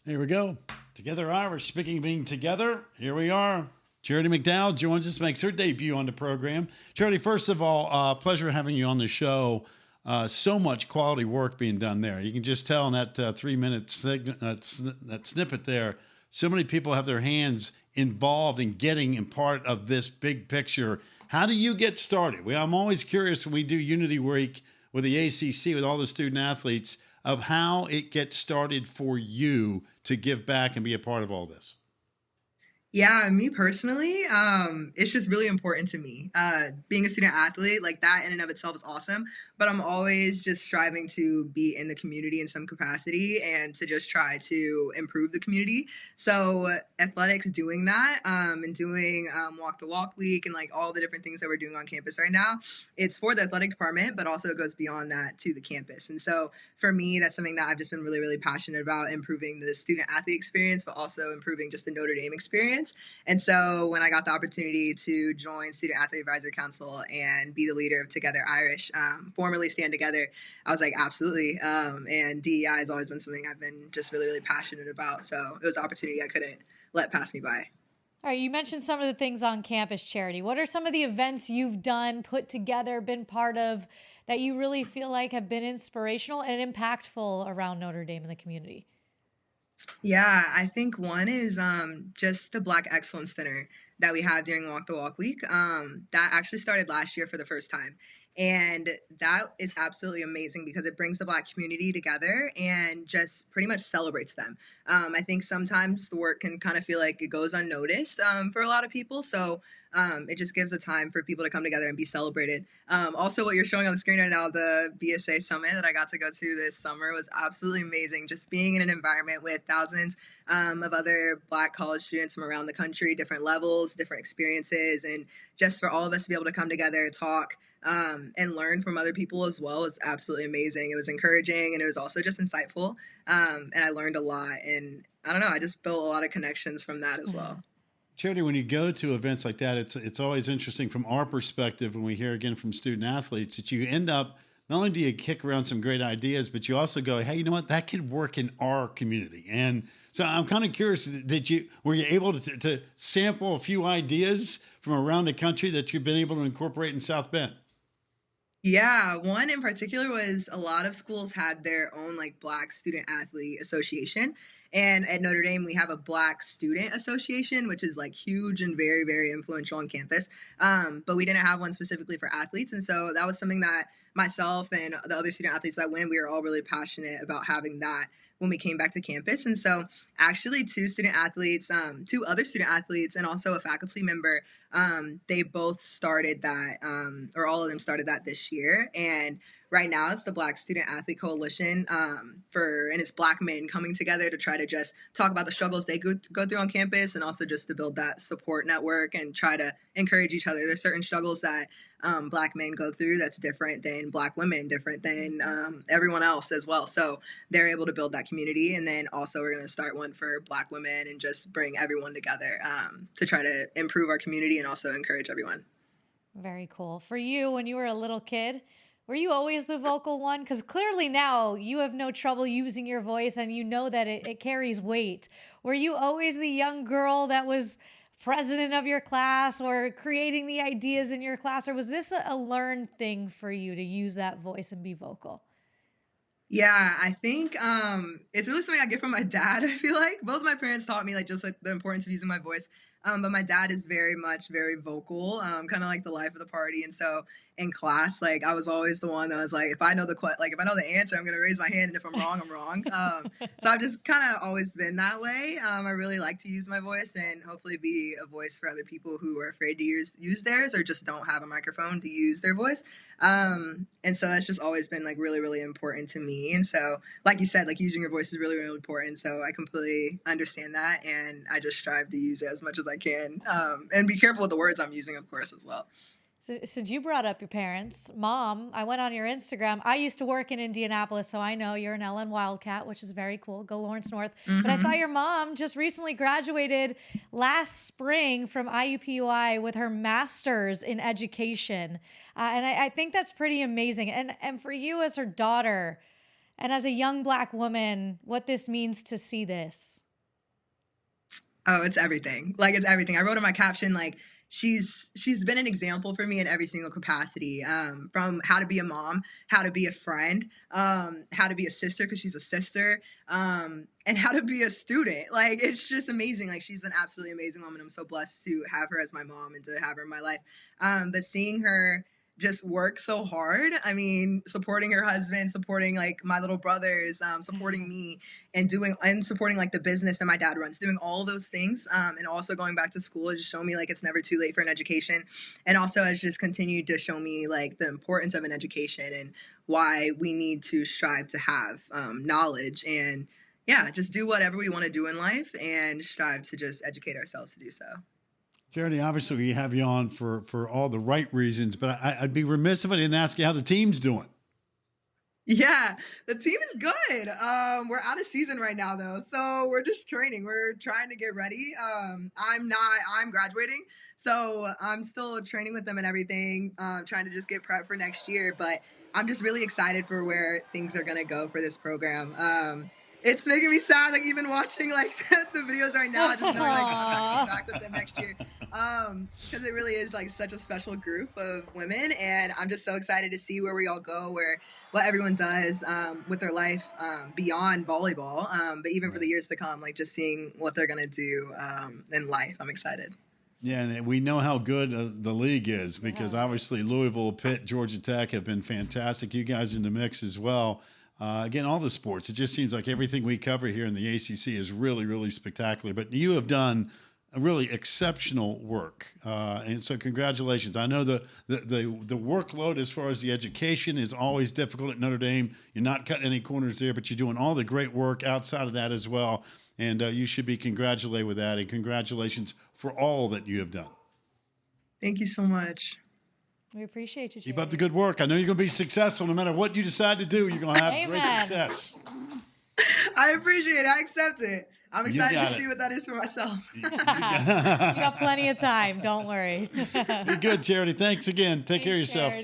Here we go. Together Irish, speaking of being together, here we are. Charity McDowell joins us, makes her debut on the program. Charity, first of all, pleasure having you on the show. So much quality work being done there. You can just tell in that 3 minute that snippet there, so many people have their hands involved in getting and part of this big picture. How do you get started? I'm always curious when we do Unity Week with the ACC, with all the student athletes, of how it gets started for you to give back and be a part of all this. Yeah, me personally, it's just really important to me. Being a student athlete, like that in and of itself is awesome, but I'm always just striving to be in the community in some capacity and to just try to improve the community. So athletics doing that, and doing walk the walk week and like all the different things that we're doing on campus right now, it's for the athletic department, but also it goes beyond that to the campus. And so for me, that's something that I've just been really, really passionate about, improving the student athlete experience, but also improving just the Notre Dame experience. And so when I got the opportunity to join Student Athlete Advisory Council and be the leader of Together Irish, formerly Stand Together, I was like, absolutely. And DEI has always been something I've been just really, really passionate about. So it was an opportunity I couldn't let pass me by. All right, you mentioned some of the things on campus, Charity. What are some of the events you've done, put together, been part of that you really feel like have been inspirational and impactful around Notre Dame and the community? Yeah, I think one is just the Black Excellence Dinner that we have during Walk the Walk Week. That actually started last year for the first time. And that is absolutely amazing because it brings the Black community together and just pretty much celebrates them. I think sometimes the work can kind of feel like it goes unnoticed for a lot of people. So it just gives a time for people to come together and be celebrated. Also, what you're showing on the screen right now, the BSA Summit that I got to go to this summer was absolutely amazing. Just being in an environment with thousands of other Black college students from around the country, different levels, different experiences, and just for all of us to be able to come together, talk, and learn from other people as well was absolutely amazing. It was encouraging and it was also just insightful. And I learned a lot. And I don't know, I just built a lot of connections from that as well. Charity, when you go to events like that, it's always interesting from our perspective when we hear again from student athletes that you end up, not only do you kick around some great ideas, but you also go, hey, you know what, that could work in our community. And so I'm kind of curious, were you able to sample a few ideas from around the country that you've been able to incorporate in South Bend? Yeah, one in particular was a lot of schools had their own like Black Student Athlete Association. And at Notre Dame, we have a Black Student Association, which is like huge and very, very influential on campus. But we didn't have one specifically for athletes. And so that was something that myself and the other student athletes that went, we were all really passionate about having that when we came back to campus. And so actually two other student athletes and also a faculty member, they both started that, or all of them started that this year. And right now it's the Black Student Athlete Coalition, and it's Black men coming together to try to just talk about the struggles they go through on campus and also just to build that support network and try to encourage each other. There's certain struggles that Black men go through that's different than Black women, different than everyone else as well. So they're able to build that community. And then also we're going to start one for Black women and just bring everyone together to try to improve our community and also encourage everyone. Very cool. For you, when you were a little kid, were you always the vocal one? Because clearly now you have no trouble using your voice and you know that it carries weight. Were you always the young girl that was president of your class or creating the ideas in your class? Or was this a learned thing for you to use that voice and be vocal? Yeah, I think it's really something I get from my dad. I feel like both my parents taught me like just like the importance of using my voice. But my dad is very much very vocal, kind of like the life of the party. And so in class, like I was always the one that was like, if I know if I know the answer, I'm gonna raise my hand, and if I'm wrong, I'm wrong. So I've just kind of always been that way. I really like to use my voice and hopefully be a voice for other people who are afraid to use theirs or just don't have a microphone to use their voice. And so that's just always been like really, really important to me. And so, like you said, like using your voice is really, really important. So I completely understand that. And I just strive to use it as much as I can. And be careful with the words I'm using, of course, as well. So, since you brought up your parents, Mom, I went on your Instagram. I used to work in Indianapolis, so I know you're an Ellen Wildcat, which is very cool. Go Lawrence North. But I saw Mm-hmm. your mom just recently graduated last spring from IUPUI with her master's in education. And I think that's pretty amazing. And for you as her daughter, and as a young Black woman, what this means to see this. Oh, it's everything. Like, it's everything. I wrote in my caption, like, she's been an example for me in every single capacity, from how to be a mom, how to be a friend, how to be a sister, because she's a sister, and how to be a student. Like, it's just amazing. Like, she's an absolutely amazing woman. I'm so blessed to have her as my mom and to have her in my life. But seeing her just work so hard. I mean, supporting her husband, supporting like my little brothers, supporting me, and supporting like the business that my dad runs, doing all those things, and also going back to school has just shown me like it's never too late for an education, and also has just continued to show me like the importance of an education and why we need to strive to have knowledge and just do whatever we want to do in life and strive to just educate ourselves to do so. Charity, obviously we have you on for all the right reasons, but I'd be remiss if I didn't ask you how the team's doing. Yeah, the team is good. We're out of season right now though, so we're just training. We're trying to get ready. I'm graduating, so I'm still training with them and everything, trying to just get prepped for next year, but I'm just really excited for where things are gonna go for this program. It's making me sad, like even watching like the videos right now, just knowing like I'm not gonna be back with them next year. Because it really is like such a special group of women, and I'm just so excited to see where we all go, what everyone does with their life beyond volleyball, but even for the years to come, like just seeing what they're gonna do in life. I'm excited. Yeah, and we know how good the league is because obviously Louisville, Pitt, Georgia Tech have been fantastic. You guys in the mix as well. Again, all the sports, it just seems like everything we cover here in the ACC is really, really spectacular. But you have done a really exceptional work, and so congratulations. I know the workload as far as the education is always difficult at Notre Dame. You're not cutting any corners there, but you're doing all the great work outside of that as well. And you should be congratulated with that. And congratulations for all that you have done. Thank you so much. We appreciate you, Keep up the good work. I know you're going to be successful no matter what you decide to do. You're going to have great success. I appreciate it. I accept it. I'm excited to see what that is for myself. You got plenty of time. Don't worry. Be good, Charity. Thanks again. Take care of yourself. Charity.